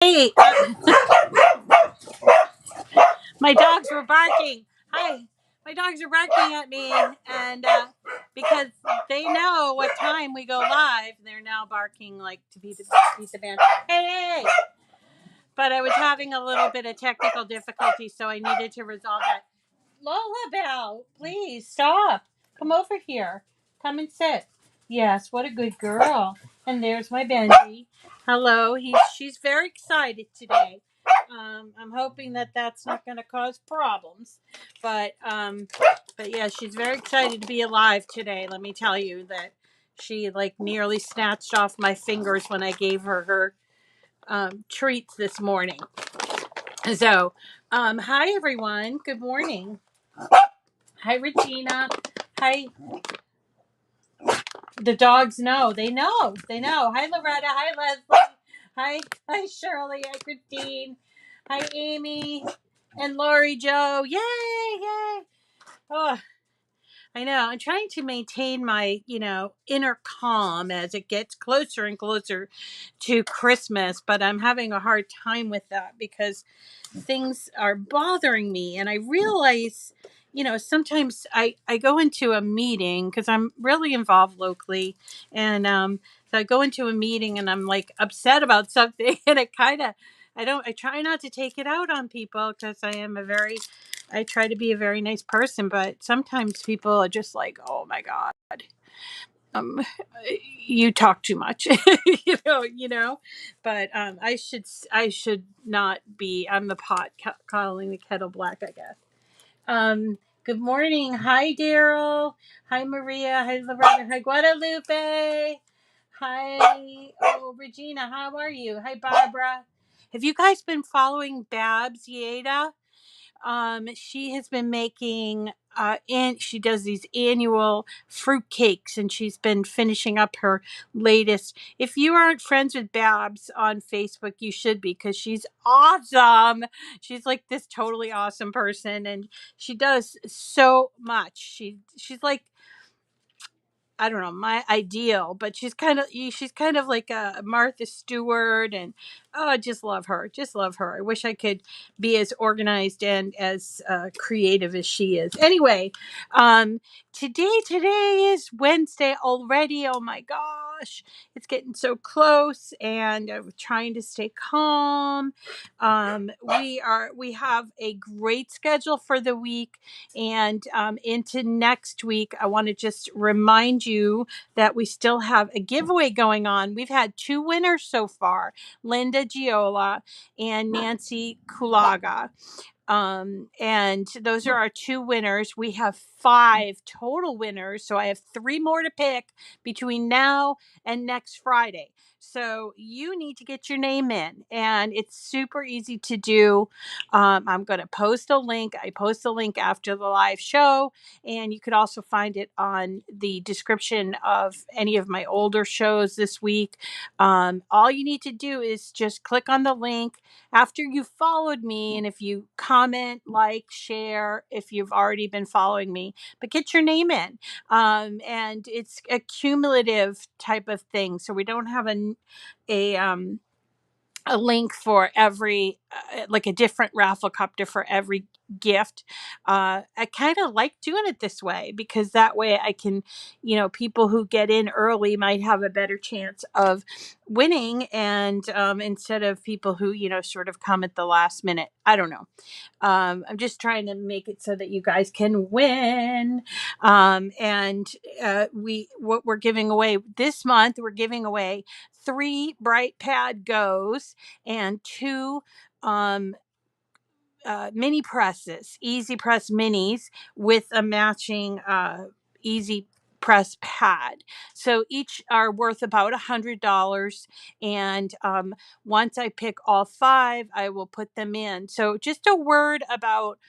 Hey, my dogs were barking. Hi, my dogs are barking at me, and because they know what time we go live, they're now barking like to beat the band. Hey! But I was having a little bit of technical difficulty, so I needed to resolve that. Lullaby, please stop. Come over here. Come and sit. Yes, what a good girl. And there's my Benji. Hello. She's very excited today. I'm hoping that that's not going to cause problems, but yeah, she's very excited to be alive today. Let me tell you that she like nearly snatched off my fingers when I gave her treats this morning. So, hi everyone. Good morning. Hi, Regina. Hi. The dogs know. They know. They know. Hi, Loretta. Hi, Leslie. Hi, Shirley. Hi, Christine. Hi, Amy. And Lori Joe. Yay, yay. Oh, I know. I'm trying to maintain my, inner calm as it gets closer and closer to Christmas, but I'm having a hard time with that because things are bothering me. And I realize, sometimes I go into a meeting because I'm really involved locally. And so I go into a meeting and I'm like upset about something. And I try not to take it out on people because I try to be a very nice person. But sometimes people are just like, oh my God. Um, you talk too much, but I should not be. I'm the pot calling the kettle black, I guess. Good morning. Hi, Daryl. Hi, Maria. Hi, Loretta. Hi, Guadalupe. Hi, Regina. How are you? Hi, Barbara. Have you guys been following Babs Yeda? She has been making and she does these annual fruit cakes, and she's been finishing up her latest. If you aren't friends with Babs on Facebook, you should be, because she's awesome. She's like this totally awesome person, and she does so much. She's like, I don't know, my ideal, but she's kind of like a Martha Stewart, and oh, I just love her. Just love her. I wish I could be as organized and as creative as she is. Anyway, um, today is Wednesday already. Oh my gosh, it's getting so close, and I'm trying to stay calm. We have a great schedule for the week, and into next week. I want to just remind you that we still have a giveaway going on. We've had two winners so far, Linda Giola and Nancy Kulaga. And those are our two winners. We have 5 total winners, so I have 3 more to pick between now and next Friday. So you need to get your name in, and it's super easy to do. I'm going to post a link. I post a link after the live show, and you could also find it on the description of any of my older shows this week. All you need to do is just click on the link after you've followed me, and if you comment, like, share, if you've already been following me, but get your name in. And it's a cumulative type of thing, so we don't have a a link for every like a different rafflecopter for every gift. I kind of like doing it this way, because that way I can, people who get in early might have a better chance of winning, and instead of people who, sort of come at the last minute. I don't know. I'm just trying to make it so that you guys can win. And what we're giving away this month, we're giving away 3 BrightPad Goes and 2 um, mini presses, Easy Press Minis, with a matching Easy Press pad. So each are worth about $100. And once I pick all 5, I will put them in. So just a word about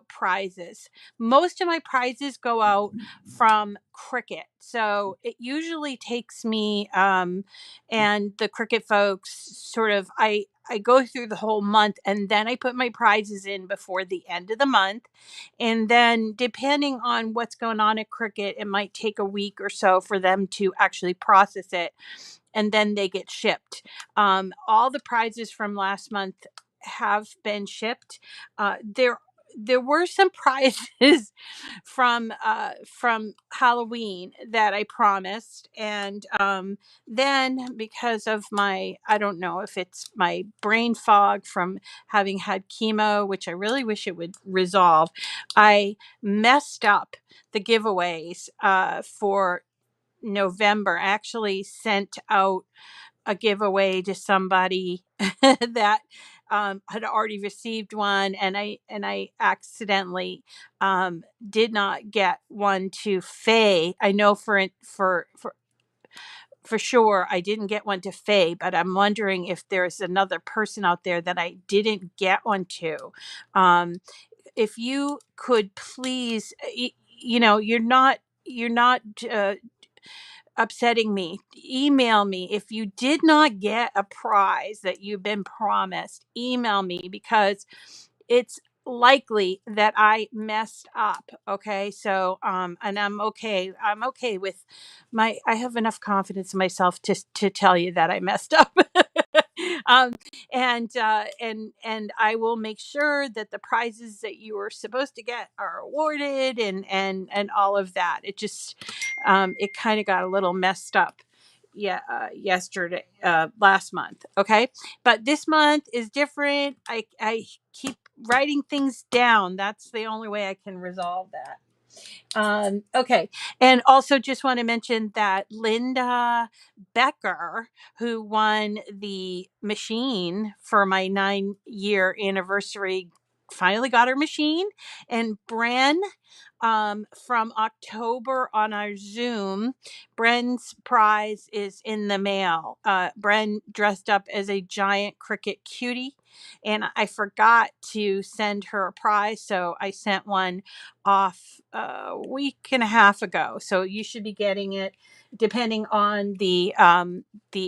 prizes. Most of my prizes go out from Cricut. So it usually takes me and the Cricut folks sort of, I go through the whole month, and then I put my prizes in before the end of the month. And then depending on what's going on at Cricut, it might take a week or so for them to actually process it. and then they get shipped. All the prizes from last month have been shipped. There were some prizes from Halloween that I promised, and then because of my, I don't know if it's my brain fog from having had chemo, which I really wish it would resolve, I messed up the giveaways for November. I actually sent out a giveaway to somebody that had already received one, and I accidentally did not get one to Faye. I know for sure I didn't get one to Faye, but I'm wondering if there's another person out there that I didn't get one to. Um, if you could please, you're not upsetting me. Email me if you did not get a prize that you've been promised. Email me, because it's likely that I messed up. Okay. So and I'm okay with I have enough confidence in myself to tell you that I messed up. um and I will make sure that the prizes that you were supposed to get are awarded, and all of that. It just it kind of got a little messed up, yeah, yesterday, last month. Okay, but this month is different. I keep writing things down. That's the only way I can resolve that. Okay. And also just want to mention that Linda Becker, who won the machine for my 9-year anniversary, finally got her machine. And Bren, from October on our Zoom, Bren's prize is in the mail. Bren dressed up as a giant Cricut cutie, and I forgot to send her a prize, so I sent one off a week and a half ago. So you should be getting it depending on the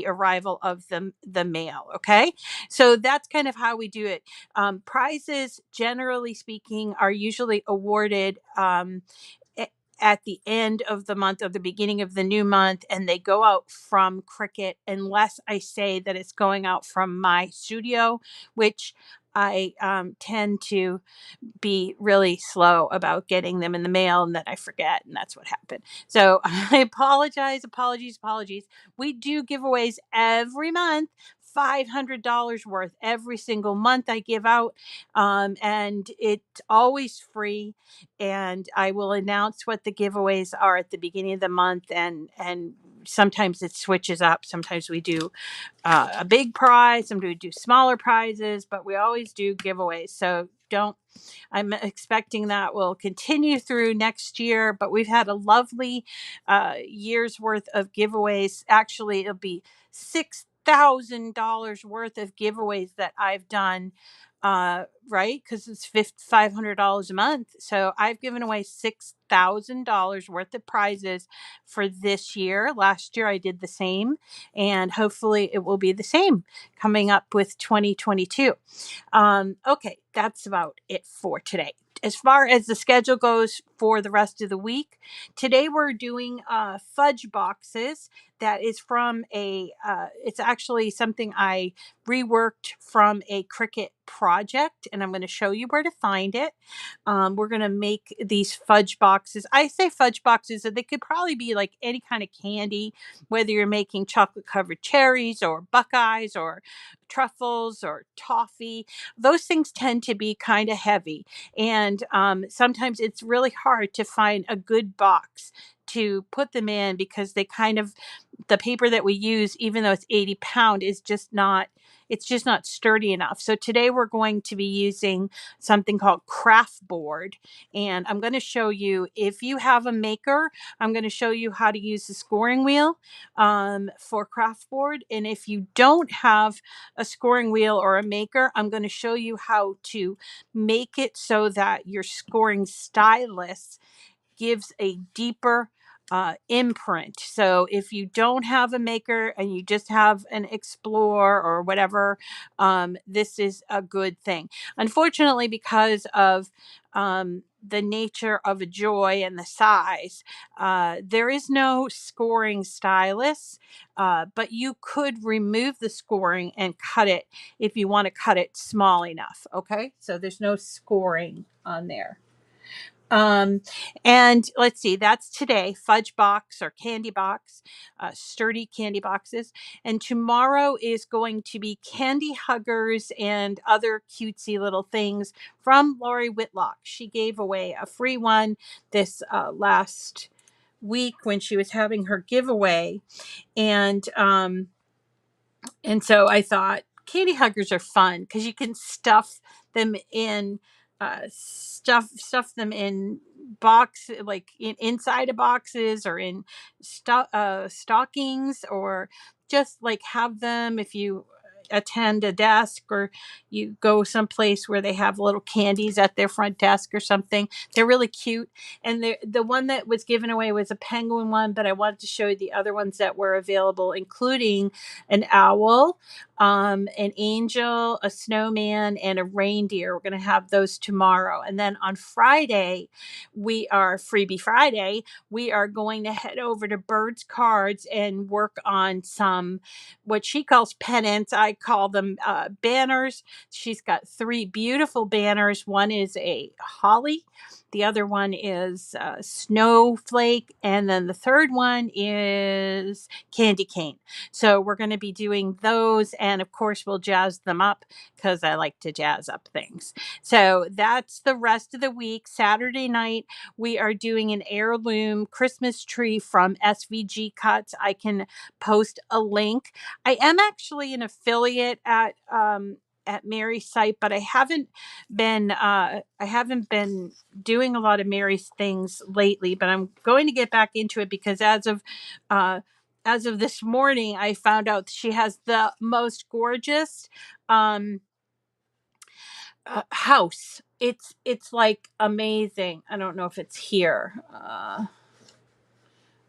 arrival of the mail. Okay, so that's kind of how we do it. Prizes, generally speaking, are usually awarded a- at the end of the month or the beginning of the new month, and they go out from Cricut unless I say that it's going out from my studio, which I tend to be really slow about getting them in the mail, and then I forget, and that's what happened. So I apologies. We do giveaways every month. $500 worth every single month I give out, and it's always free. And I will announce what the giveaways are at the beginning of the month, and sometimes it switches up. Sometimes we do a big prize, sometimes we do smaller prizes, but we always do giveaways. So don't I'm expecting that will continue through next year, but we've had a lovely year's worth of giveaways. Actually, it'll be $6,000 worth of giveaways that I've done, right? Because it's $500 a month. So I've given away $6,000 worth of prizes for this year. Last year I did the same, and hopefully it will be the same coming up with 2022. Okay, that's about it for today. As far as the schedule goes for the rest of the week, today we're doing fudge boxes. That is from it's actually something I reworked from a Cricut project, and I'm going to show you where to find it. We're going to make these fudge boxes. I say fudge boxes, and they could probably be like any kind of candy, whether you're making chocolate covered cherries or buckeyes or truffles or toffee. Those things tend to be kind of heavy, and sometimes it's really hard to find a good box to put them in, because the paper that we use, even though it's 80 pound, is just not it's just not sturdy enough. So today we're going to be using something called craft board, and I'm going to show you, if you have a maker, I'm going to show you how to use the scoring wheel for craft board. And if you don't have a scoring wheel or a maker, I'm going to show you how to make it so that your scoring stylus gives a deeper imprint. So if you don't have a maker and you just have an Explore or whatever, this is a good thing. Unfortunately, because of the nature of a joy and the size. There is no scoring stylus, but you could remove the scoring and cut it if you want to cut it small enough. Okay, so there's no scoring on there. Um, and let's see, that's today, Fudge Box or Candy Box, sturdy candy boxes. And tomorrow is going to be Candy Huggers and other cutesy little things from Lori Whitlock. She gave away a free one this last week when she was having her giveaway. And so I thought candy huggers are fun because you can stuff them in stuff them in box, like inside of boxes or in stockings, or just like have them if you attend a desk or you go someplace where they have little candies at their front desk or something. They're really cute. And the one that was given away was a penguin one, but I wanted to show you the other ones that were available, including an owl, an angel, a snowman, and a reindeer. We're going to have those tomorrow. And then on Friday, we are Freebie Friday. We are going to head over to Bird's Cards and work on some what she calls pennants. I call them banners. She's got 3 beautiful banners. One is a holly. The other one is snowflake. And then the third one is candy cane. So we're going to be doing those. And of course, we'll jazz them up because I like to jazz up things. So that's the rest of the week. Saturday night, we are doing an heirloom Christmas tree from SVG Cuts. I can post a link. I am actually an affiliate at Mary's site, but I haven't been doing a lot of Mary's things lately, but I'm going to get back into it because as of this morning, I found out she has the most gorgeous house. It's like amazing. I don't know if it's here.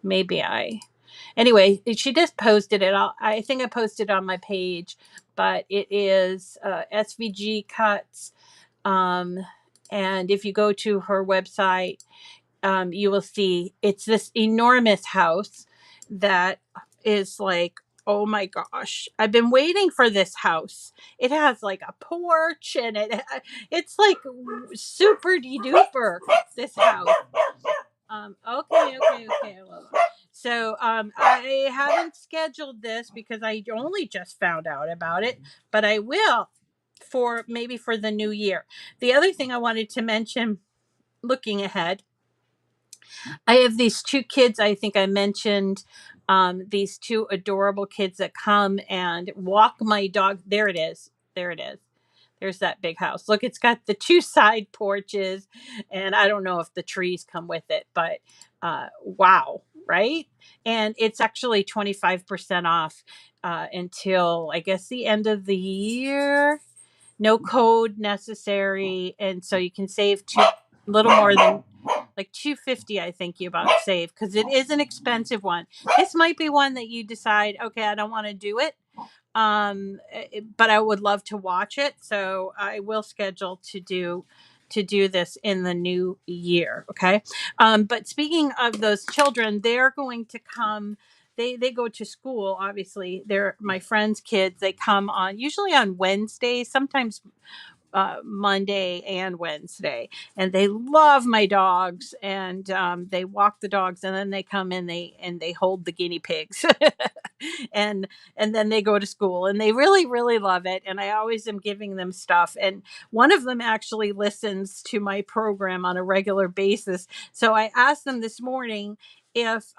Maybe anyway, she just posted it. I think I posted it on my page, but it is SVG Cuts. And if you go to her website, you will see it's this enormous house that is like, oh my gosh, I've been waiting for this house. It has like a porch and it's like super duper, this house. Okay. I love it. So I haven't scheduled this because I only just found out about it, but I will for maybe for the new year. The other thing I wanted to mention, looking ahead, I have these 2 kids. I think I mentioned these 2 adorable kids that come and walk my dog. There it is. There it is. There's that big house. Look, it's got the 2 side porches, and I don't know if the trees come with it, but wow, right? And it's actually 25% off until I guess the end of the year. No code necessary, and so you can save little more than like $250. I think you about save because it is an expensive one. This might be one that you decide, okay, I don't want to do it, but I would love to watch it, so I will schedule to do this in the new year. Okay. But speaking of those children, they're going to come. They go to school. Obviously, they're my friends' kids. They come on usually on Wednesdays, sometimes Monday and Wednesday, and they love my dogs, and they walk the dogs, and then they come in, they hold the guinea pigs, and then they go to school, and they really love it. And I always am giving them stuff, and one of them actually listens to my program on a regular basis. So I asked them this morning if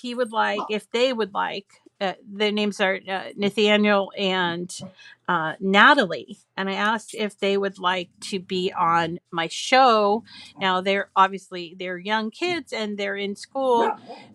he would like, if they would like. Their names are Nathaniel and Natalie, and I asked if they would like to be on my show. Now they're young kids and they're in school,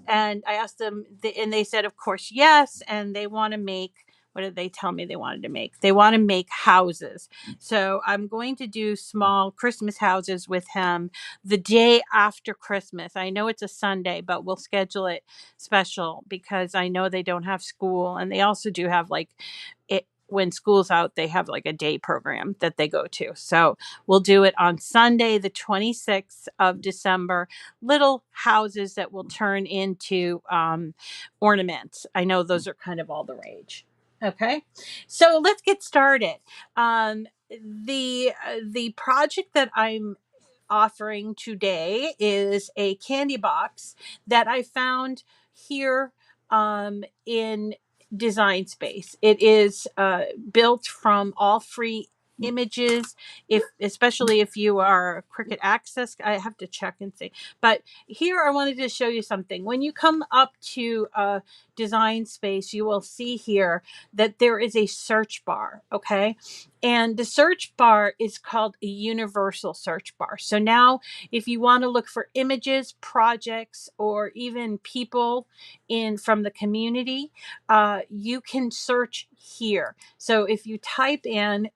and I asked them, and they said, of course, yes, and they want to make. What did they tell me they wanted to make? They want to make houses. So I'm going to do small Christmas houses with him the day after Christmas. I know it's a Sunday, but we'll schedule it special because I know they don't have school, and they also do have like when school's out, they have like a day program that they go to. So we'll do it on Sunday, the 26th of December. Little houses that will turn into ornaments. I know those are kind of all the rage. Okay, so let's get started. The project that I'm offering today is a candy box that I found here in Design Space. It is built from all free images, if especially if you are Cricut Access. I have to check and see, but here I wanted to show you something. When you come up to Design Space, you will see here that there is a search bar. Okay, and the search bar is called a universal search bar. So now if you want to look for images, projects, or even people in from the community, you can search here. So if you type in,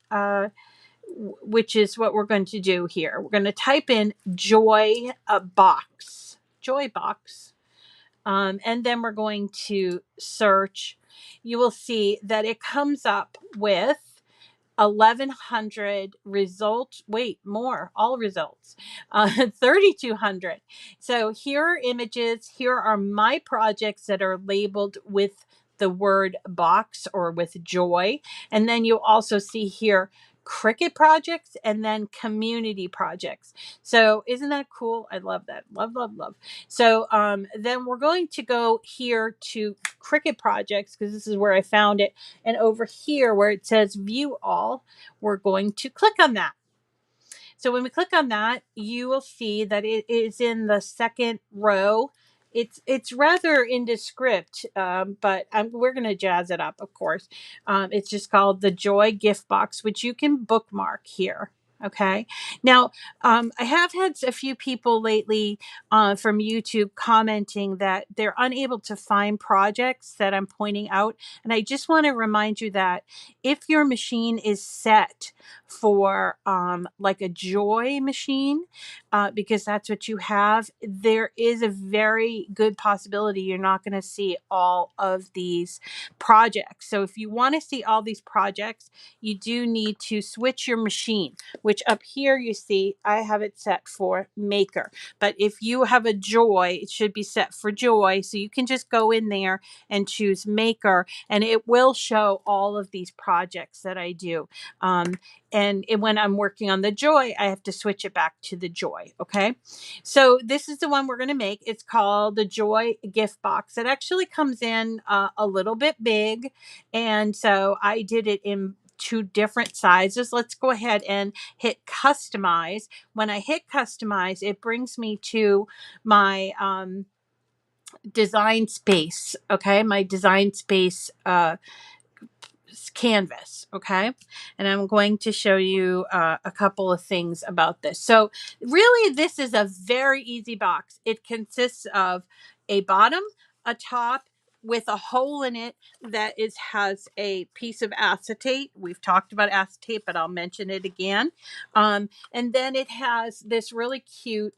which is what we're going to do here, we're going to type in joy box, joy box. And then we're going to search. You will see that it comes up with 1,100 results. Wait, more, all results, 3,200. So here are images. Here are my projects that are labeled with the word box or with joy. And then you'll also see here Cricut projects and then community projects. So isn't that cool? I love that. Love, love, love. So then we're going to go here to Cricut projects because this is where I found it. And over here where it says view all, we're going to click on that. So when we click on that, you will see that it is in the second row. It's rather indescript, but we're going to jazz it up, of course. It's just called the Joy Gift Box, which you can bookmark here. Okay. Now, I have had a few people lately from YouTube commenting that they're unable to find projects that I'm pointing out. And I just want to remind you that if your machine is set for like a joy machine, because that's what you have, there is a very good possibility you're not going to see all of these projects. So if you want to see all these projects, you do need to switch your machine, which up here you see I have it set for Maker. But if you have a Joy, it should be set for Joy. So you can just go in there and choose Maker, and it will show all of these projects that I do. And when I'm working on the Joy, I have to switch it back to the Joy. Okay. So this is the one we're going to make. It's called the Joy Gift Box. It actually comes in a little bit big. And so I did it in 2 different sizes. Let's go ahead and hit customize. When I hit customize, it brings me to my Design Space. Okay. My Design Space canvas. Okay. And I'm going to show you a couple of things about this. So really, this is a very easy box. It consists of a bottom, a top with a hole in it that has a piece of acetate. We've talked about acetate, but I'll mention it again. And then it has this really cute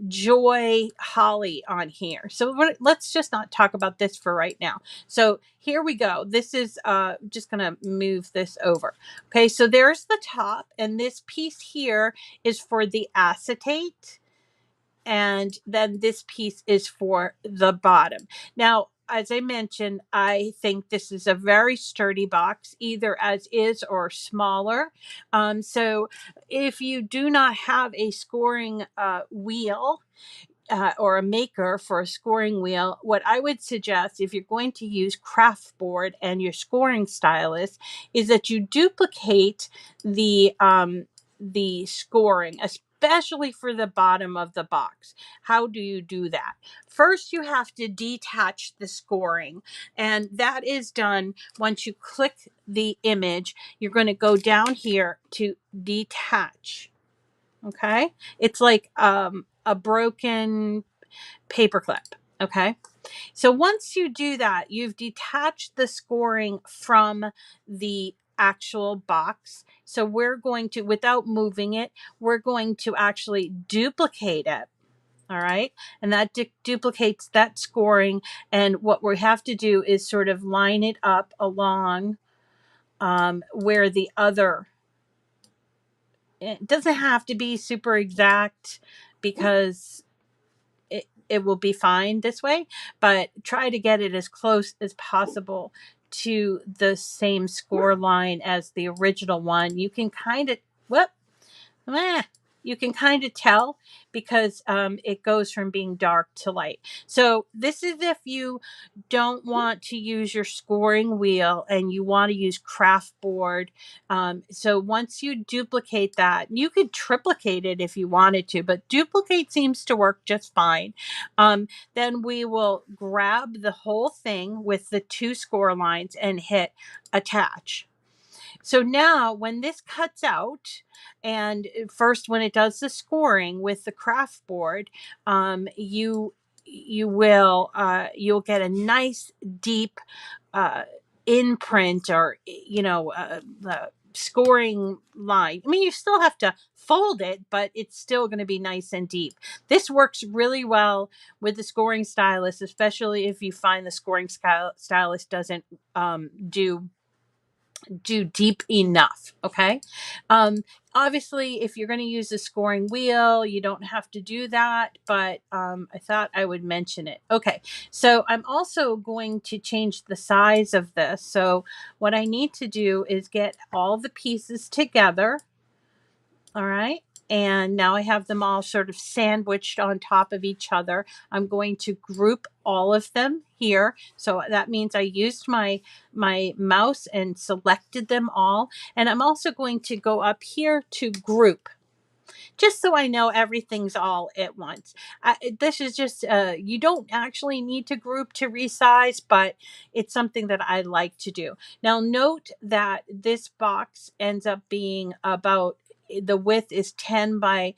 joy holly on here. So let's just not talk about this for right now. So here we go. This is just going to move this over. Okay, so there's the top, and this piece here is for the acetate, and then this piece is for the bottom. Now, as I mentioned, I think this is a very sturdy box, either as is or smaller. So if you do not have a scoring wheel, or a maker for a scoring wheel, what I would suggest if you're going to use craft board and your scoring stylus is that you duplicate the scoring, especially for the bottom of the box. How do you do that? First, you have to detach the scoring, and that is done once you click the image. You're going to go down here to detach. Okay, it's like a broken paperclip. Okay, so once you do that, you've detached the scoring from the actual box. So we're going to, without moving it, we're going to actually duplicate it. All right, and that duplicates that scoring. And what we have to do is sort of line it up along where the other, it doesn't have to be super exact because it will be fine this way, but try to get it as close as possible to the same score line as the original one. You can kind of, whoop, you can kind of tell because it goes from being dark to light. So this is if you don't want to use your scoring wheel and you want to use craft board. So once you duplicate that, you could triplicate it if you wanted to, but duplicate seems to work just fine. Then we will grab the whole thing with the 2 score lines and hit attach. So now when this cuts out, and first when it does the scoring with the craft board, you'll get a nice deep imprint, or the scoring line. I mean, you still have to fold it, but it's still going to be nice and deep. This works really well with the scoring stylus, especially if you find the scoring stylus doesn't do deep enough. Okay. Obviously, if you're going to use the scoring wheel, you don't have to do that, but I thought I would mention it. Okay. So I'm also going to change the size of this. So what I need to do is get all the pieces together. All right. And now I have them all sort of sandwiched on top of each other. I'm going to group all of them here. So that means I used my mouse and selected them all. And I'm also going to go up here to group, just so I know everything's all at once. This is just, you don't actually need to group to resize, but it's something that I like to do. Now note that this box ends up being about, the width is 10 by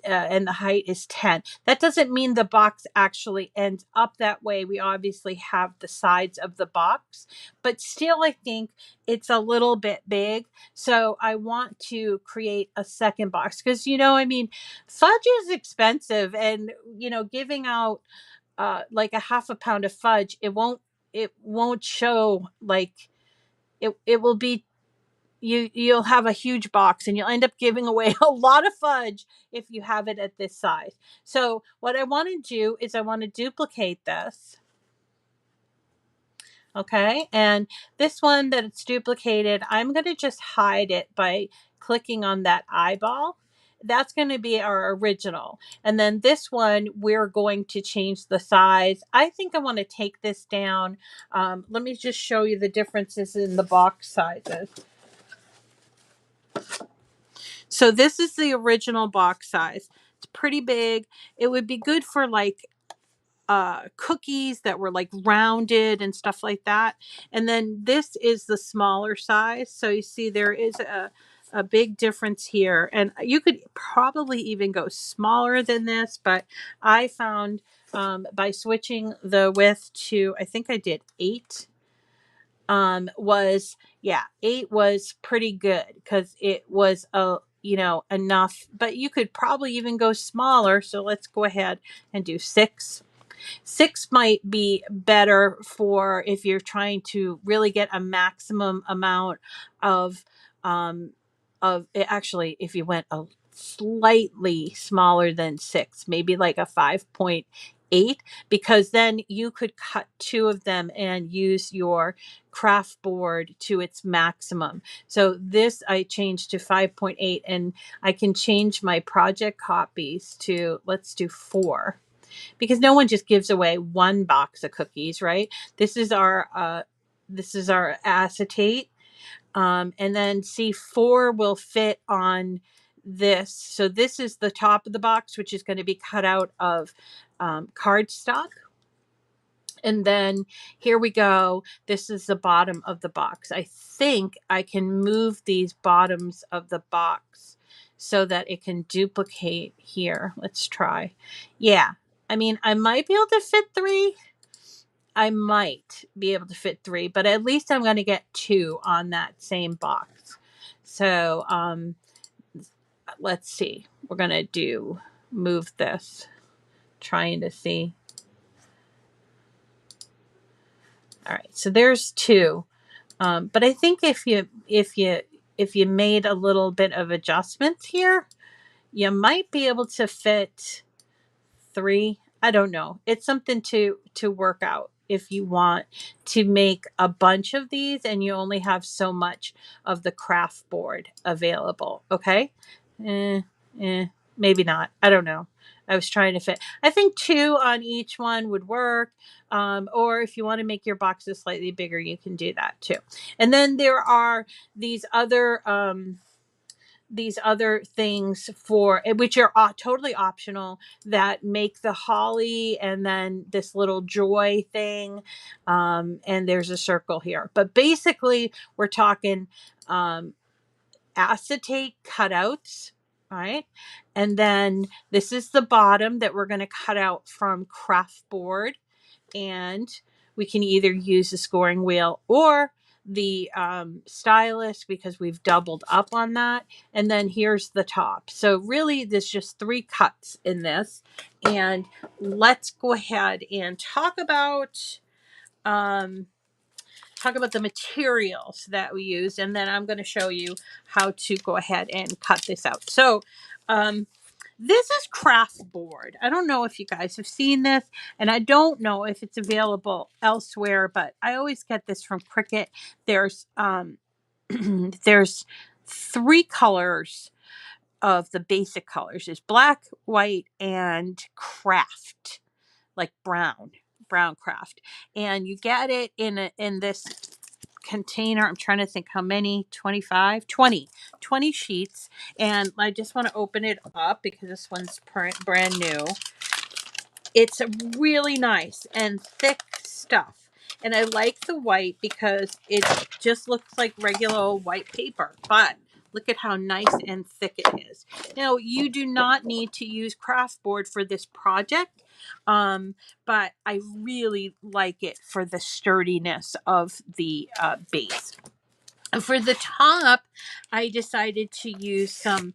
and the height is 10. That doesn't mean the box actually ends up that way. We obviously have the sides of the box, but still I think it's a little bit big. So I want to create a second box because, I mean, fudge is expensive, and, giving out like a half a pound of fudge, it won't show, like it will be, you'll have a huge box and you'll end up giving away a lot of fudge if you have it at this size. So what I want to do is I want to duplicate this. Okay, and this one that it's duplicated, I'm going to just hide it by clicking on that eyeball. That's going to be our original. And then this one, we're going to change the size. I think I want to take this down. Let me just show you the differences in the box sizes. So this is the original box size. It's pretty big. It would be good for like cookies that were like rounded and stuff like that. And then this is the smaller size. So you see there is a big difference here. And you could probably even go smaller than this, but I found by switching the width to, I think I did 8, was, yeah, 8 was pretty good because it was enough, but you could probably even go smaller. So let's go ahead and do 6. 6 might be better for if you're trying to really get a maximum amount of actually, if you went a slightly smaller than 6, maybe like a 5.8, because then you could cut 2 of them and use your craft board to its maximum. So this I changed to 5.8, and I can change my project copies to, let's do 4, because no one just gives away 1 box of cookies, right? This is our acetate. And then C4 will fit on this. So this is the top of the box, which is going to be cut out of cardstock. And then here we go. This is the bottom of the box. I think I can move these bottoms of the box so that it can duplicate here. Let's try. Yeah. I mean, I might be able to fit 3. I might be able to fit 3, but at least I'm going to get 2 on that same box. So let's see. We're going to move this, trying to see. All right, so there's 2. But I think if you made a little bit of adjustments here, you might be able to fit 3. I don't know. It's something to work out if you want to make a bunch of these and you only have so much of the craft board available. Okay. Eh, maybe not. I don't know. I was trying to fit. I think 2 on each one would work. Or if you want to make your boxes slightly bigger, you can do that too. And then there are these other things for which are totally optional that make the holly and then this little joy thing, and there's a circle here, but basically we're talking acetate cutouts, right? And then this is the bottom that we're going to cut out from craft board, and we can either use the scoring wheel or the stylus because we've doubled up on that. And then here's the top. So really there's just 3 cuts in this. And let's go ahead and talk about the materials that we use, and then I'm going to show you how to go ahead and cut this out. So this is craft board. I don't know if you guys have seen this, and I don't know if it's available elsewhere, but I always get this from Cricut. There's there's 3 colors of the basic colors. Is black, white, and craft, like brown craft. And you get it in this container. I'm trying to think how many, 25, 20 sheets. And I just want to open it up because this one's brand new. It's really nice and thick stuff. And I like the white because it just looks like regular white paper, but look at how nice and thick it is. Now, you do not need to use craft board for this project, but I really like it for the sturdiness of the base. For the top, I decided to use some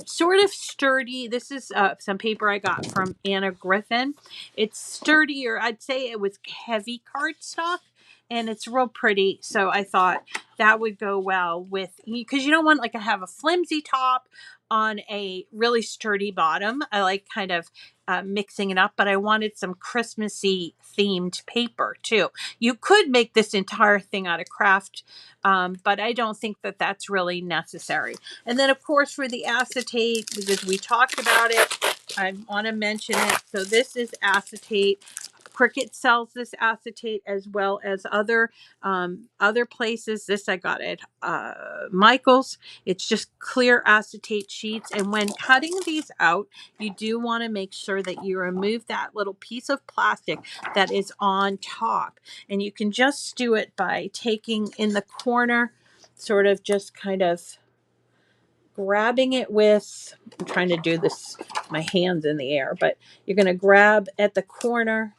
sort of sturdy. This is some paper I got from Anna Griffin. It's sturdier. I'd say it was heavy cardstock, and it's real pretty. So I thought that would go well with, because you don't want like to have a flimsy top on a really sturdy bottom. I like kind of mixing it up, but I wanted some Christmassy themed paper too. You could make this entire thing out of craft, but I don't think that that's really necessary. And then of course for the acetate, because we talked about it, I want to mention it. So this is acetate. Cricut sells this acetate as well as other places. This I got at Michael's. It's just clear acetate sheets. And when cutting these out, you do want to make sure that you remove that little piece of plastic that is on top. And you can just do it by taking in the corner, sort of just kind of grabbing it with, I'm trying to do this, my hands in the air, but you're going to grab at the corner,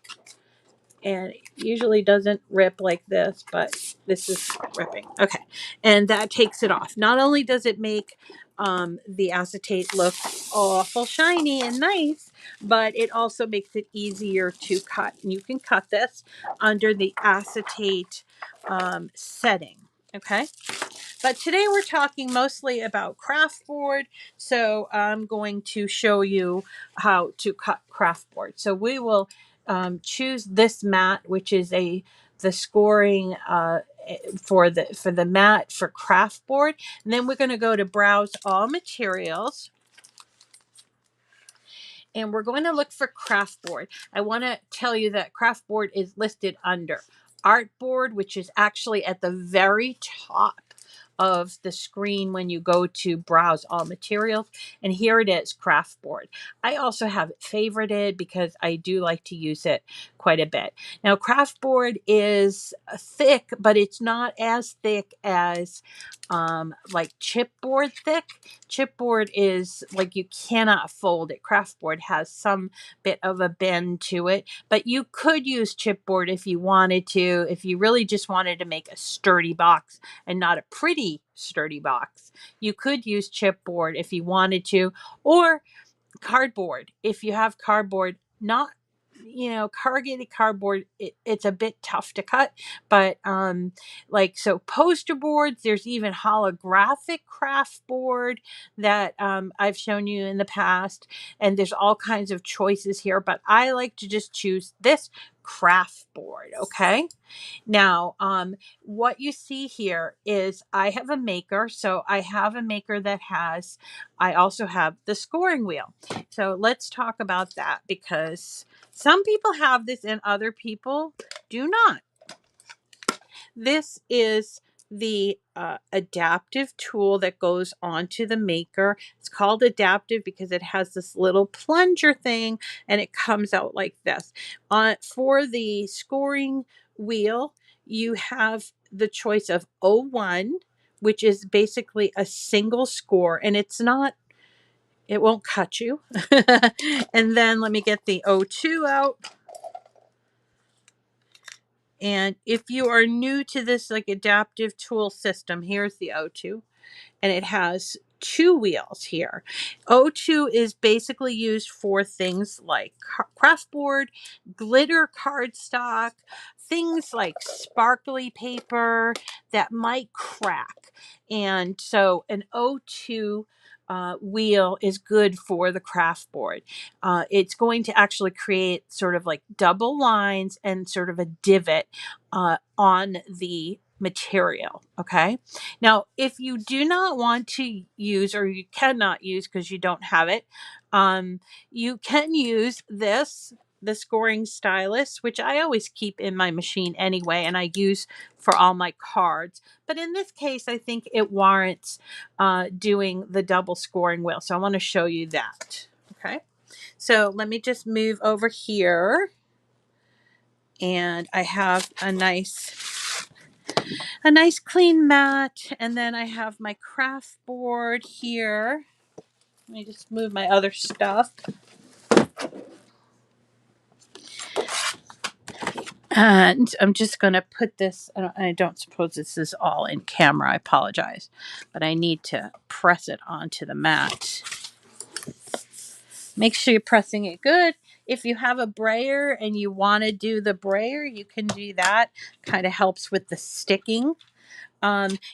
and it usually doesn't rip like this, but this is ripping. Okay. And that takes it off. Not only does it make the acetate look awful shiny and nice, but it also makes it easier to cut. And you can cut this under the acetate setting. Okay. But today we're talking mostly about craft board. So I'm going to show you how to cut craft board. So we will choose this mat, which is the scoring for the mat for craft board. And then we're going to go to browse all materials. And we're going to look for craft board. I want to tell you that craft board is listed under artboard, which is actually at the very top of the screen when you go to browse all materials. And here it is, craft board. I also have it favorited because I do like to use it quite a bit. Now, craft board is thick, but it's not as thick as like chipboard thick. Chipboard is like you cannot fold it. Craft board has some bit of a bend to it, but you could use chipboard if you wanted to, if you really just wanted to make a sturdy box and not a pretty sturdy box. You could use chipboard if you wanted to, or cardboard if you have cardboard. Not corrugated cardboard, it's a bit tough to cut, but so poster boards, there's even holographic craft board that I've shown you in the past, and there's all kinds of choices here, but I like to just choose this craft board. Okay. Now, what you see here is I have a maker. So I have a maker I also have the scoring wheel. So let's talk about that, because some people have this and other people do not. This is the adaptive tool that goes onto the maker. It's called adaptive because it has this little plunger thing and it comes out like this. For the scoring wheel, you have the choice of O1, which is basically a single score, and it won't cut you. And then let me get the O2 out. And if you are new to this adaptive tool system, here's the O2, and it has two wheels here. O2 is basically used for things like craft board, glitter cardstock, things like sparkly paper that might crack. And so an O2 wheel is good for the craft board. It's going to actually create sort of like double lines and sort of a divot on the material. Okay. Now, if you do not want to use, or you cannot use because you don't have it, you can use the scoring stylus, which I always keep in my machine anyway, and I use for all my cards. But in this case, I think it warrants doing the double scoring wheel. So I want to show you that. Okay. So let me just move over here. And I have a nice clean mat, and then I have my craft board here. Let me just move my other stuff. And I'm just going to put this, I don't suppose this is all in camera, I apologize, but I need to press it onto the mat. Make sure you're pressing it good. If you have a brayer and you want to do the brayer, you can do that. Kind of helps with the sticking.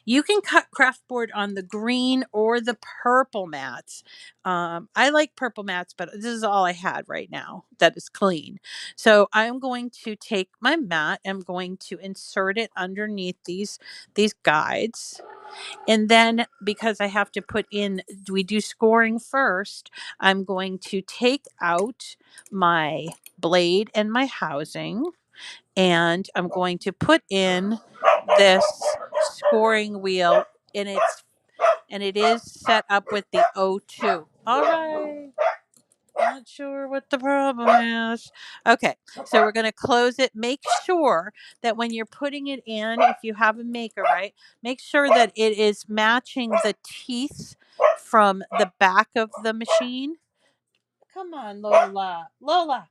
You can cut craft board on the green or the purple mats. I like purple mats, but this is all I had right now that is clean. So I'm going to take my mat. I'm going to insert it underneath these guides. And then, because I have to we do scoring first, I'm going to take out my blade and my housing, and I'm going to put in this scoring wheel, and it is set up with the O2. All right. Not sure what the problem is. Okay, so we're going to close it. Make sure that when you're putting it in, if you have a maker, right, make sure that it is matching the teeth from the back of the machine. Come on, Lola. Lola.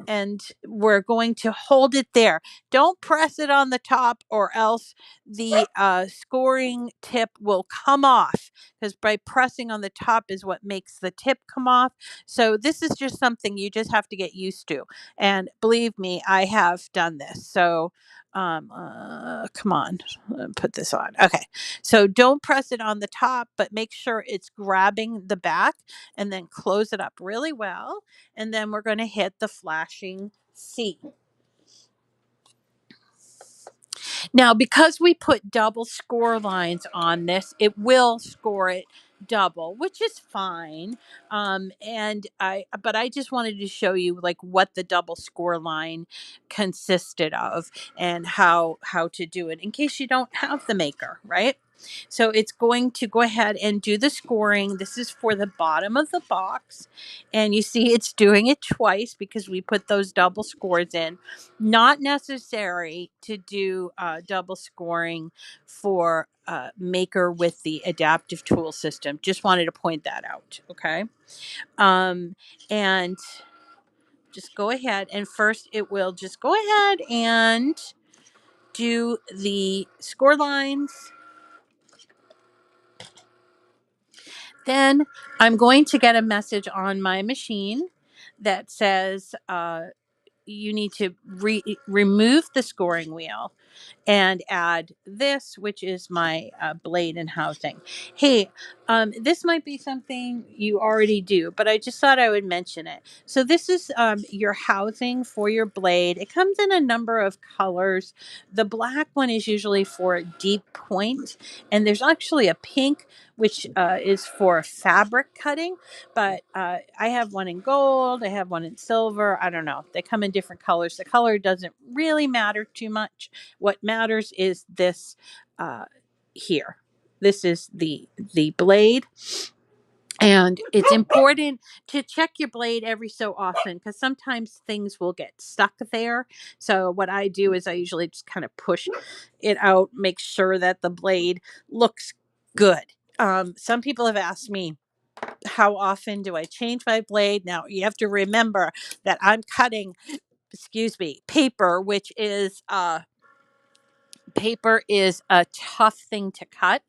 And we're going to hold it there. Don't press it on the top, or else the scoring tip will come off, because by pressing on the top is what makes the tip come off. So this is just something you just have to get used to. And believe me, I have done this. So come on, put this on. Okay. So don't press it on the top, but make sure it's grabbing the back, and then close it up really well. And then we're going to hit the flashing C. Now, because we put double score lines on this, it will score it double, which is fine. But I just wanted to show you like what the double score line consisted of, and how to do it in case you don't have the maker, right? So it's going to go ahead and do the scoring. This is for the bottom of the box. And you see it's doing it twice because we put those double scores in. Not necessary to do double scoring for maker with the adaptive tool system. Just wanted to point that out. Okay. And just go ahead, and first it will just go ahead and do the score lines. Then I'm going to get a message on my machine that says you need to remove the scoring wheel and add this, which is my blade and housing. Hey, this might be something you already do, but I just thought I would mention it. So this is your housing for your blade. It comes in a number of colors. The black one is usually for deep point, and there's actually a pink, which is for fabric cutting. But I have one in gold. I have one in silver. I don't know. They come in different colors. The color doesn't really matter too much. What matters is this here. This is the blade. And it's important to check your blade every so often because sometimes things will get stuck there. So what I do is I usually just kind of push it out, make sure that the blade looks good. Some people have asked me, how often do I change my blade? Now you have to remember that I'm cutting, excuse me, paper, which is paper is a tough thing to cut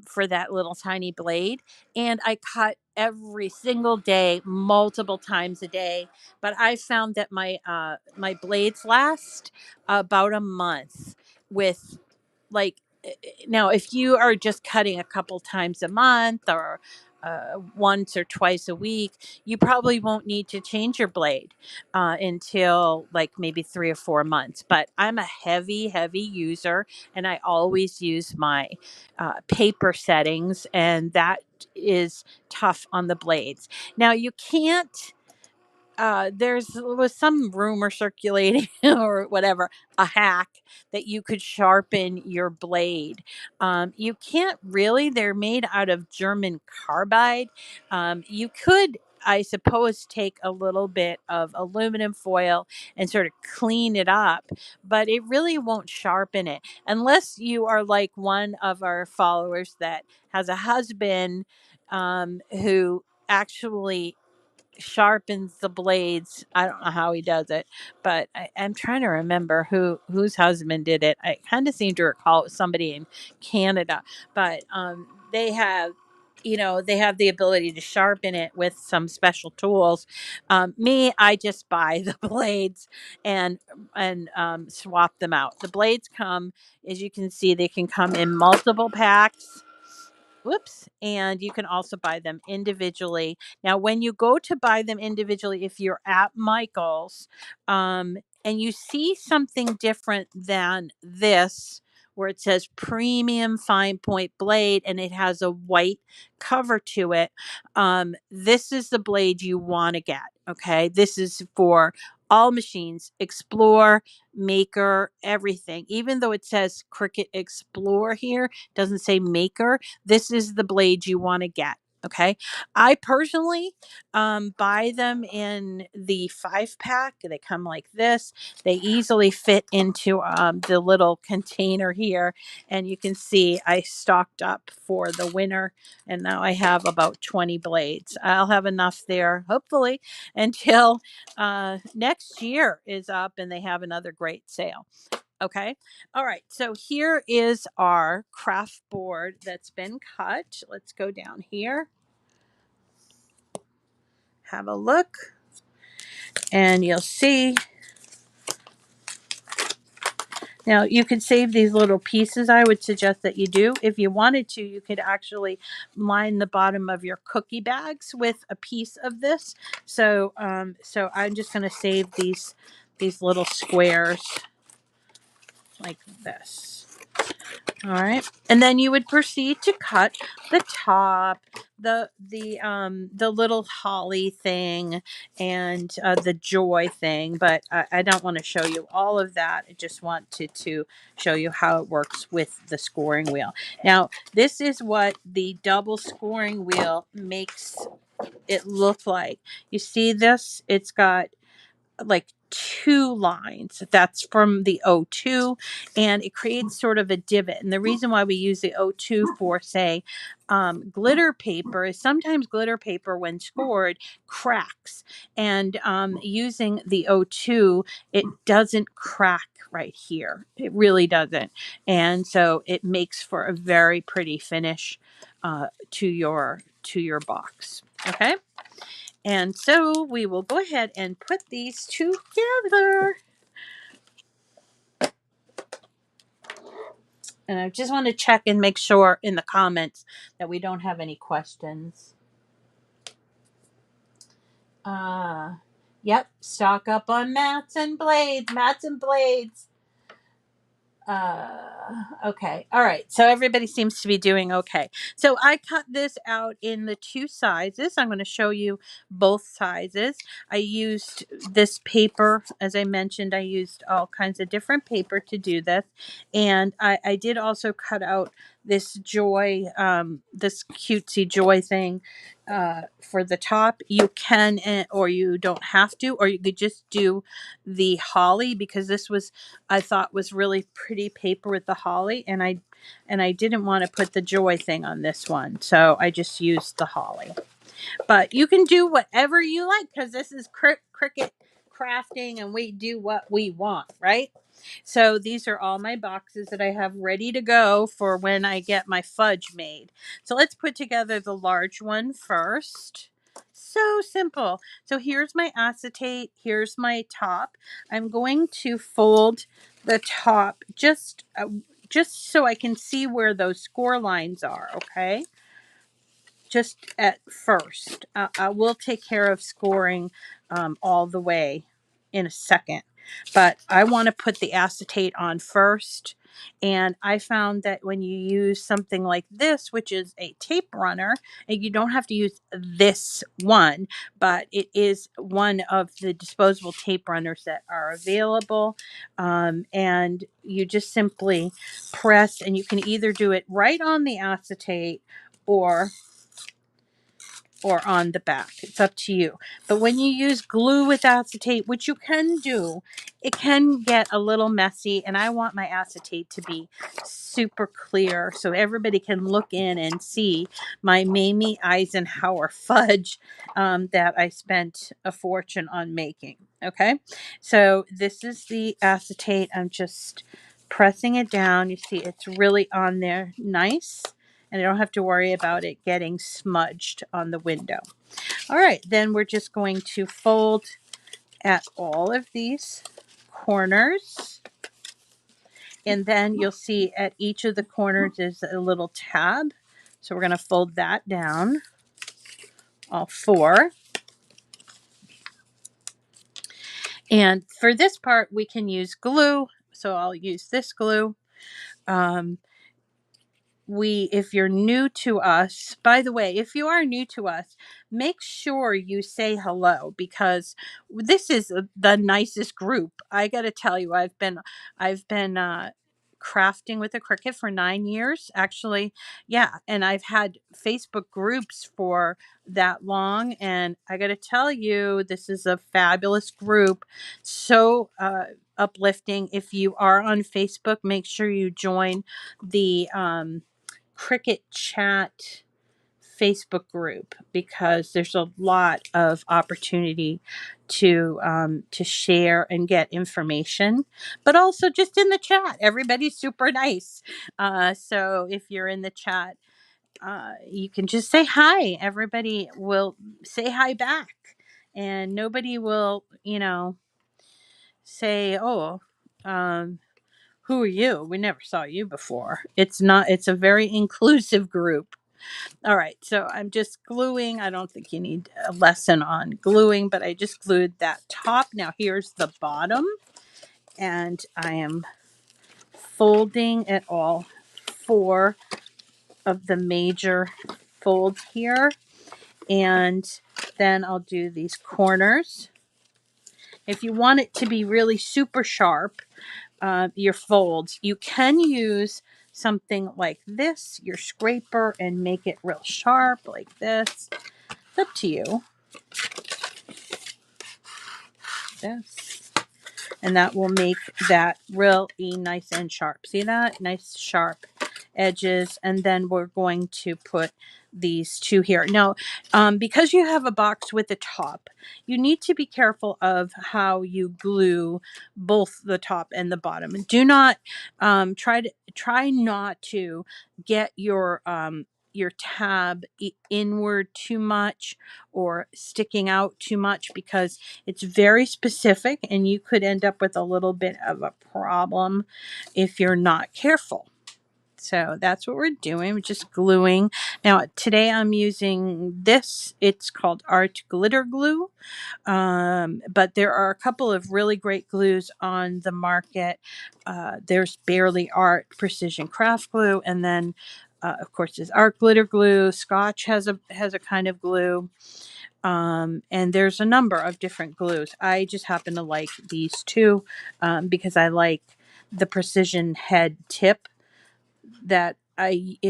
for that little tiny blade, and I cut every single day, multiple times a day. But I found that my blades last about a month with, like, now if you are just cutting a couple times a month or once or twice a week, you probably won't need to change your blade until like maybe 3 or 4 months. But I'm a heavy user, and I always use my paper settings, and that is tough on the blades. Now you can't, was some rumor circulating or whatever, a hack that you could sharpen your blade. You can't really. They're made out of German carbide. You could, I suppose, take a little bit of aluminum foil and sort of clean it up, but it really won't sharpen it unless you are like one of our followers that has a husband who actually sharpens the blades. I don't know how he does it, but I'm trying to remember whose husband did it. I kind of seem to recall it was somebody in Canada, but they have, they have the ability to sharpen it with some special tools. Me, I just buy the blades and swap them out. The blades come, as you can see, they can come in multiple packs. Whoops. And you can also buy them individually. Now, when you go to buy them individually, if you're at Michael's, and you see something different than this, where it says premium fine point blade and it has a white cover to it, this is the blade you want to get. Okay. This is for all machines, Explore, Maker, everything. Even though it says Cricut Explore here, doesn't say Maker, this is the blade you want to get. Okay. I personally buy them in the 5-pack. They come like this. They easily fit into the little container here. And you can see I stocked up for the winter, and now I have about 20 blades. I'll have enough there, hopefully, until next year is up and they have another great sale. Okay. All right. So here is our craft board that's been cut. Let's go down here. Have a look. And you'll see. Now you could save these little pieces. I would suggest that you do. If you wanted to, you could actually line the bottom of your cookie bags with a piece of this. So so I'm just going to save these little squares like this. All right. And then you would proceed to cut the top, the little holly thing, and the joy thing. But I don't want to show you all of that. I just wanted to show you how it works with the scoring wheel. Now, this is what the double scoring wheel makes it look like. You see this? It's got like 2 lines. That's from the O2, and it creates sort of a divot. And the reason why we use the O2 for, say, glitter paper is sometimes glitter paper, when scored, cracks. And using the O2, it doesn't crack right here. It really doesn't. And so it makes for a very pretty finish to your box. Okay. And so we will go ahead and put these together. And I just want to check and make sure in the comments that we don't have any questions. Yep, stock up on mats and blades. Mats and blades. Okay. All right. So everybody seems to be doing okay. So I cut this out in the two sizes. I'm going to show you both sizes. I used this paper, as I mentioned, I used all kinds of different paper to do this. And I did also cut out this joy, this cutesy joy thing for the top. You can, or you don't have to, or you could just do the holly, because this was, I thought, was really pretty paper with the holly, and I didn't want to put the joy thing on this one, so I just used the holly. But you can do whatever you like, because this is Cricut crafting, and we do what we want, right? So these are all my boxes that I have ready to go for when I get my fudge made. So let's put together the large one first. So simple. So here's my acetate. Here's my top. I'm going to fold the top just so I can see where those score lines are, okay? Just at first. I will take care of scoring all the way in a second, but I want to put the acetate on first. And I found that when you use something like this, which is a tape runner, and you don't have to use this one, but it is one of the disposable tape runners that are available. And you just simply press, and you can either do it right on the acetate or on the back. It's up to you. But when you use glue with acetate, which you can do, it can get a little messy, and I want my acetate to be super clear so everybody can look in and see my Mamie Eisenhower fudge that I spent a fortune on making. Okay, so this is the acetate. I'm just pressing it down. You see it's really on there nice, and I don't have to worry about it getting smudged on the window. All right, then we're just going to fold at all of these corners. And then you'll see at each of the corners is a little tab. So we're going to fold that down, all four. And for this part, we can use glue. So I'll use this glue. If you're new to us, by the way, if you are new to us, make sure you say hello, because this is the nicest group. I got to tell you, I've been crafting with a Cricut for 9 years, actually. Yeah. And I've had Facebook groups for that long. And I got to tell you, this is a fabulous group. So, uplifting. If you are on Facebook, make sure you join the, Cricut Chat Facebook group, because there's a lot of opportunity to share and get information, but also just in the chat, everybody's super nice. So if you're in the chat, you can just say hi. Everybody will say hi back, and nobody will, say, "Oh, who are you? We never saw you before." It's a very inclusive group. All right, so I'm just gluing. I don't think you need a lesson on gluing, but I just glued that top. Now here's the bottom, and I am folding it all four of the major folds here. And then I'll do these corners. If you want it to be really super sharp, your folds, you can use something like this, your scraper, and make it real sharp like this. It's up to you. This, and that will make that really nice and sharp. See that? Nice sharp edges. And then we're going to put these two here. Now, because you have a box with a top, you need to be careful of how you glue both the top and the bottom. Do not try not to get your your tab inward too much or sticking out too much, because it's very specific and you could end up with a little bit of a problem if you're not careful. So that's what we're doing. We're just gluing. Now today I'm using this. It's called Art Glitter Glue. But there are a couple of really great glues on the market. There's Barely Art Precision Craft Glue, and then of course there's Art Glitter Glue. Scotch has a kind of glue, and there's a number of different glues. I just happen to like these two because I like the precision head tip that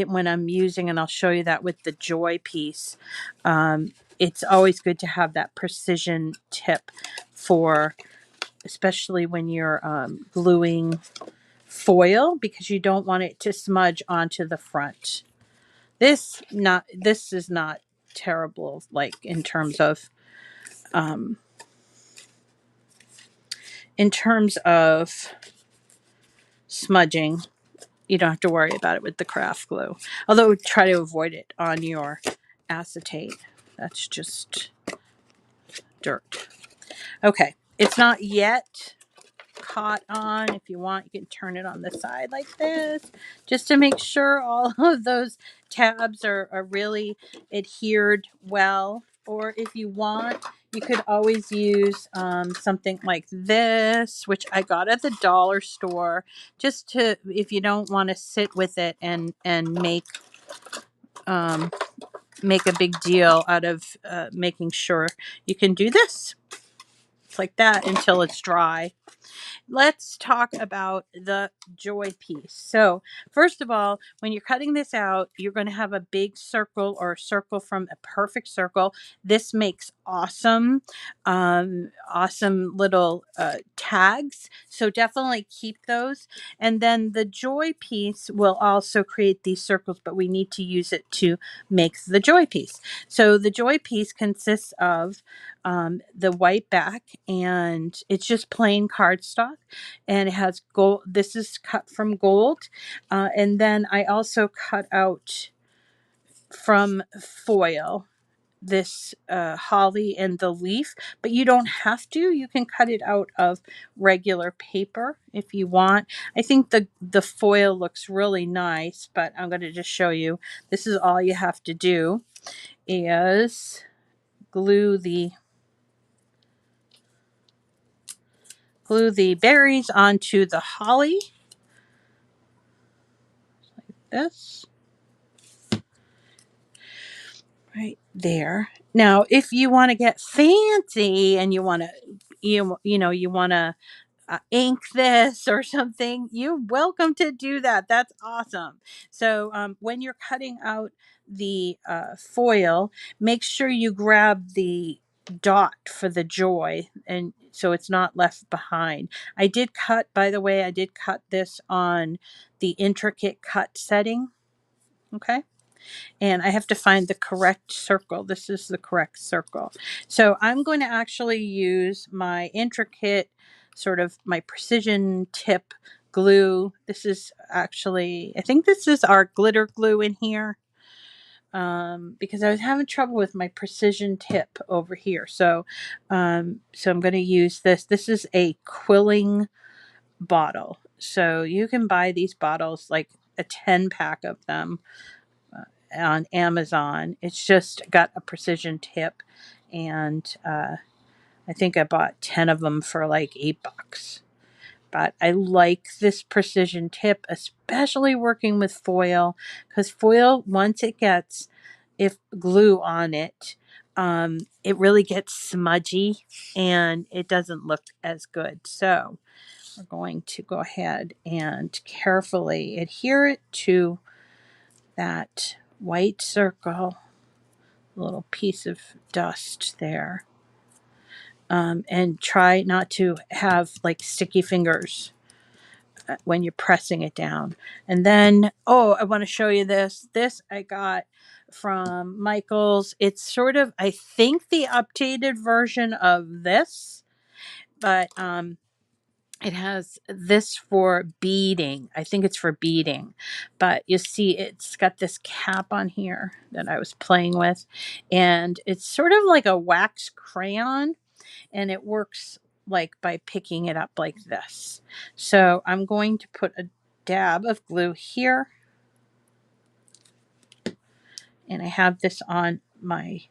when I'm using, and I'll show you that with the Joy piece. It's always good to have that precision tip for, especially when you're gluing foil, because you don't want it to smudge onto the front. This is not terrible, like um, in terms of smudging. You don't have to worry about it with the craft glue. Although try to avoid it on your acetate. That's just dirt. Okay, it's not yet caught on. If you want, you can turn it on the side like this, just to make sure all of those tabs are really adhered well. Or if you want, you could always use something like this, which I got at the dollar store, just to, if you don't want to sit with it and make a big deal out of making sure. You can do this. It's like that until it's dry. Let's talk about the Joy piece. So first of all, when you're cutting this out, you're going to have a big circle or a circle from a perfect circle. This makes awesome little tags. So definitely keep those. And then the Joy piece will also create these circles, but we need to use it to make the Joy piece. So the Joy piece consists of the white back, and it's just plain cardstock, and it has gold. This is cut from gold, and then I also cut out from foil this holly and the leaf, but you don't have to. You can cut it out of regular paper if you want. I think the foil looks really nice, but I'm going to just show you. This is all you have to do is glue the berries onto the holly. This right there. Now, if you want to get fancy and you want to, you want to ink this or something, you're welcome to do that. That's awesome. So when you're cutting out the foil, make sure you grab the dot for the Joy, and so it's not left behind. I did cut, by the way, I did cut this on the intricate cut setting. Okay. And I have to find the correct circle. This is the correct circle. So I'm going to actually use my intricate, sort of my precision tip glue. This is actually, I think this is our glitter glue in here, because I was having trouble with my precision tip over here. So I'm going to use this. This is a quilling bottle. So you can buy these bottles, like a 10-pack of them, on Amazon. It's just got a precision tip, and I think I bought 10 of them for like $8. But I like this precision tip, especially working with foil, because foil, once it gets glue on it, it really gets smudgy and it doesn't look as good. So we're going to go ahead and carefully adhere it to that white circle, little piece of dust there, and try not to have like sticky fingers when you're pressing it down. And then, oh, I want to show you this. This I got from Michael's. It's sort of, I think, the updated version of this, but It has this for beading. I think it's for beading, but you see it's got this cap on here that I was playing with, and it's sort of like a wax crayon, and it works like by picking it up like this. So I'm going to put a dab of glue here, and I have this on my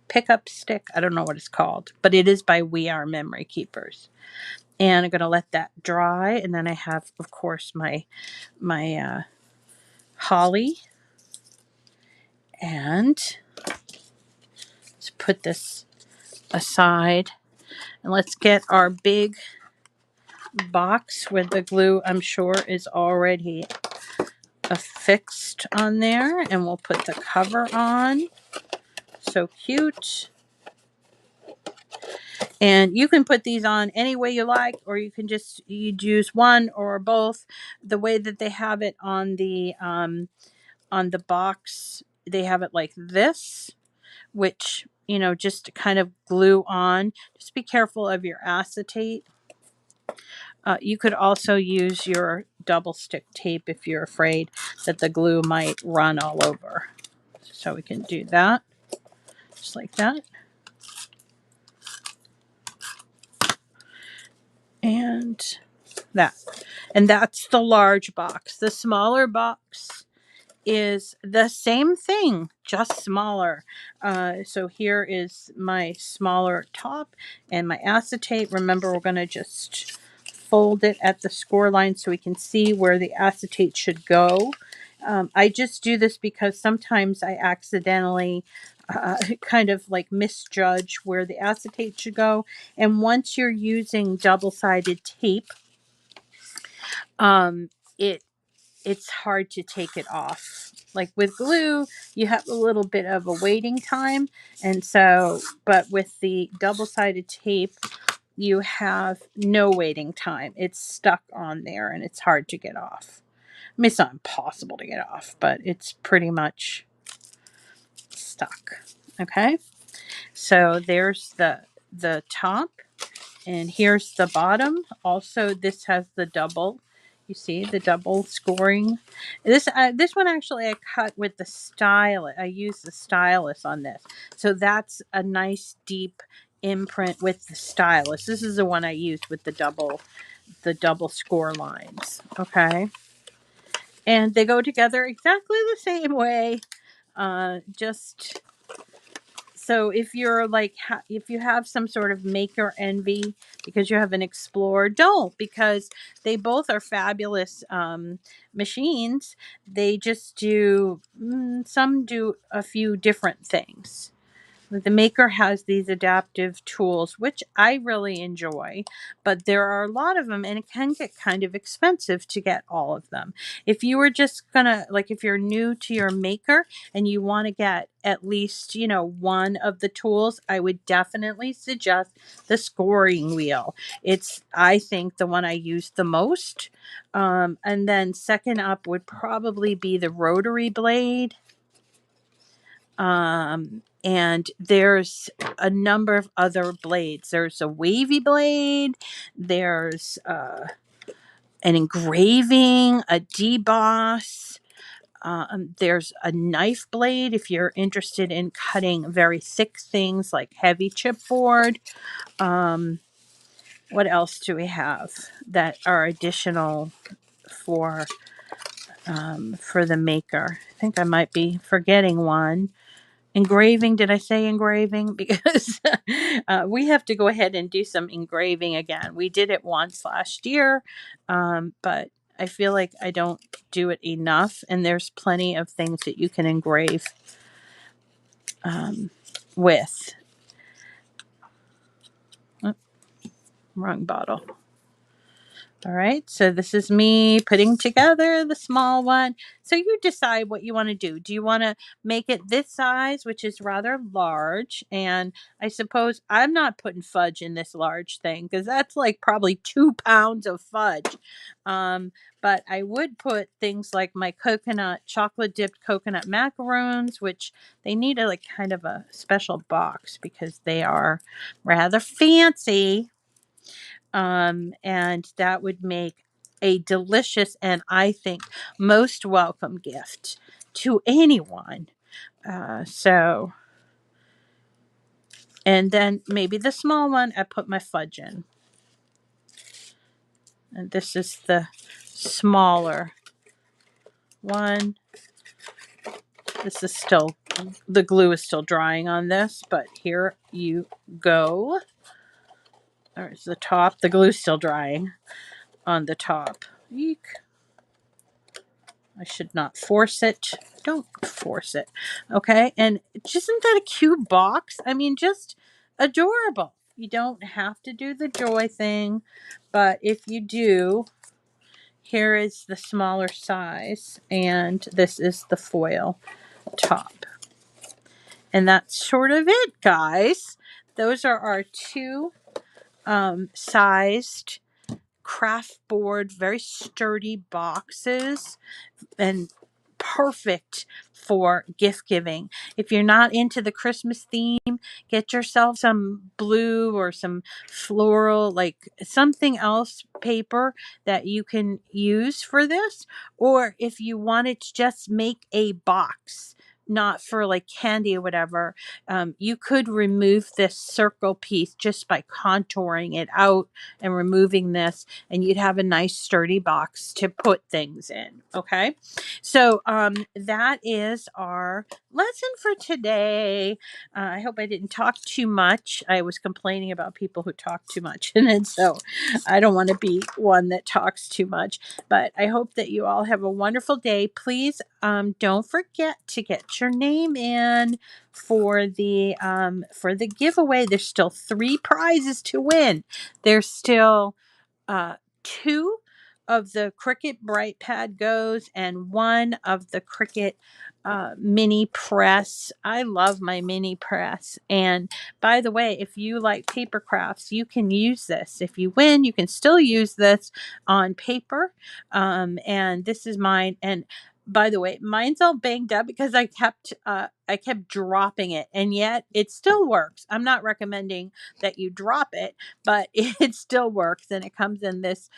pickup stick. I don't know what it's called, but it is by We Are Memory Keepers. And I'm going to let that dry, and then I have, of course, my holly, and let's put this aside, and let's get our big box with the glue. I'm sure is already affixed on there, and we'll put the cover on. So cute. And you can put these on any way you like, or you can just you'd use one or both. The way that they have it on the box, they have it like this, which, you know, just to kind of glue on. Just be careful of your acetate. You could also use your double stick tape if you're afraid that the glue might run all over. So we can do that, just like that. And that. And that's the large box. The smaller box is the same thing, just smaller. So here is my smaller top and my acetate. Remember, we're going to just fold it at the score line so we can see where the acetate should go. I just do this because sometimes I accidentally kind of like misjudge where the acetate should go. And once you're using double-sided tape, it it's hard to take it off. Like with glue, you have a little bit of a waiting time. And so, but with the double-sided tape, you have no waiting time. It's stuck on there and it's hard to get off. I mean, it's not impossible to get off, but it's pretty much stuck. Okay. So there's the top. And here's the bottom. Also, this has the double. You see the double scoring. This one actually I cut with the stylus. I used the stylus on this, so that's a nice deep imprint with the stylus. This is the one I used with the double score lines. Okay, and they go together exactly the same way. Just so if you're like, if you have some sort of maker envy because you have an Explorer, don't, because they both are fabulous machines. They just do, some do a few different things. The maker has these adaptive tools, which I really enjoy, but there are a lot of them and it can get kind of expensive to get all of them. If you were just gonna, like, if you're new to your maker and you want to get at least, you know, one of the tools, I would definitely suggest the scoring wheel. It's, I think, the one I use the most. And then second up would probably be the rotary blade. And there's a number of other blades. There's a wavy blade. There's an engraving, a deboss. There's a knife blade if you're interested in cutting very thick things like heavy chipboard. What else do we have that are additional for the maker? I think I might be forgetting one. Engraving, did I say engraving? Because we have to go ahead and do some engraving again. We did it once last year, but I feel like I don't do it enough, and there's plenty of things that you can engrave with. Oh, wrong bottle. All right, so this is me putting together the small one. So you decide what you want to do. Do you want to make it this size, which is rather large? And I suppose I'm not putting fudge in this large thing because that's like probably 2 pounds of fudge. But I would put things like my chocolate dipped coconut macaroons, which they need a like kind of a special box because they are rather fancy. And that would make a delicious and I think most welcome gift to anyone. So, and then maybe the small one, I put my fudge in. And this is the smaller one. This is still, the glue is still drying on this, but here you go. There's the top. The glue's still drying on the top. Eek. I should not force it. Don't force it. Okay, and isn't that a cute box? I mean, just adorable. You don't have to do the joy thing, but if you do, here is the smaller size, and this is the foil top. And that's sort of it, guys. Those are our two sized craft board, very sturdy boxes, and perfect for gift giving. If you're not into the Christmas theme, get yourself some blue or some floral, like something else paper that you can use for this. Or if you wanted to just make a box, not for like candy or whatever, you could remove this circle piece just by contouring it out and removing this, and you'd have a nice sturdy box to put things in. Okay, so that is our lesson for today. I hope I didn't talk too much. I was complaining about people who talk too much, and so I don't want to be one that talks too much. But I hope that you all have a wonderful day. Please don't forget to get your name in for the giveaway. There's still 3 prizes to win. There's still 2 of the Cricut BrightPad Goes and 1 of the Cricut mini press. I love my mini press. And by the way, if you like paper crafts, you can use this. If you win, you can still use this on paper. And this is mine. And by the way, mine's all banged up because I kept dropping it, and yet it still works. I'm not recommending that you drop it, but it still works, and it comes in this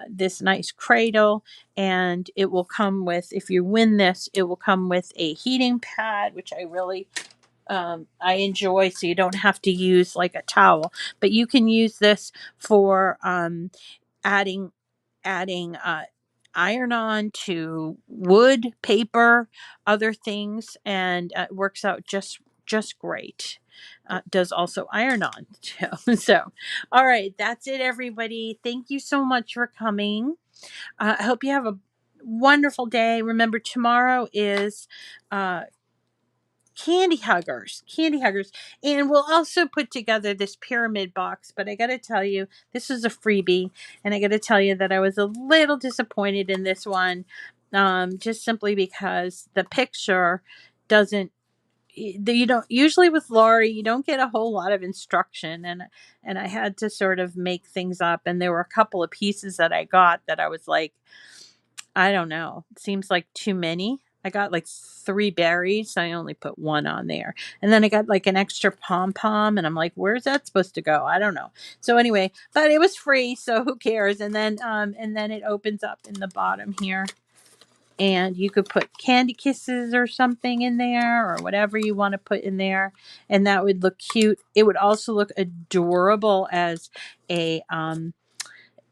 this nice cradle, and it will come with, if you win this, it will come with a heating pad, which I really I enjoy, so you don't have to use like a towel, but you can use this for adding iron on to wood, paper, other things, and it works out just great. Does also iron on too. So, all right, that's it, everybody. Thank you so much for coming. I hope you have a wonderful day. Remember, tomorrow is candy huggers, and we'll also put together this pyramid box. But I gotta tell you, this is a freebie, and I gotta tell you that I was a little disappointed in this one, just simply because the picture doesn't, you don't usually, with Laurie, you don't get a whole lot of instruction, and I had to sort of make things up, and there were a couple of pieces that I got that I was like, I don't know. It seems like too many. I got like 3 berries. So I only put 1 on there. And then I got like an extra pom-pom, and I'm like, where's that supposed to go? I don't know. So anyway, but it was free, so who cares? And then it opens up in the bottom here. And you could put candy kisses or something in there, or whatever you want to put in there. And that would look cute. It would also look adorable as a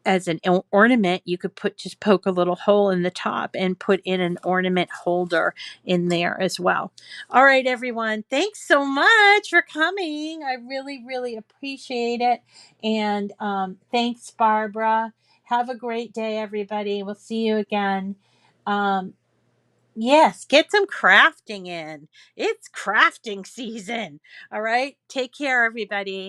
an ornament. You could poke a little hole in the top and put in an ornament holder in there as well. All right, everyone, thanks so much for coming. I really appreciate it. And thanks, Barbara. Have a great day, everybody. We'll see you again. Yes, get some crafting in. It's crafting season. All right, take care, everybody.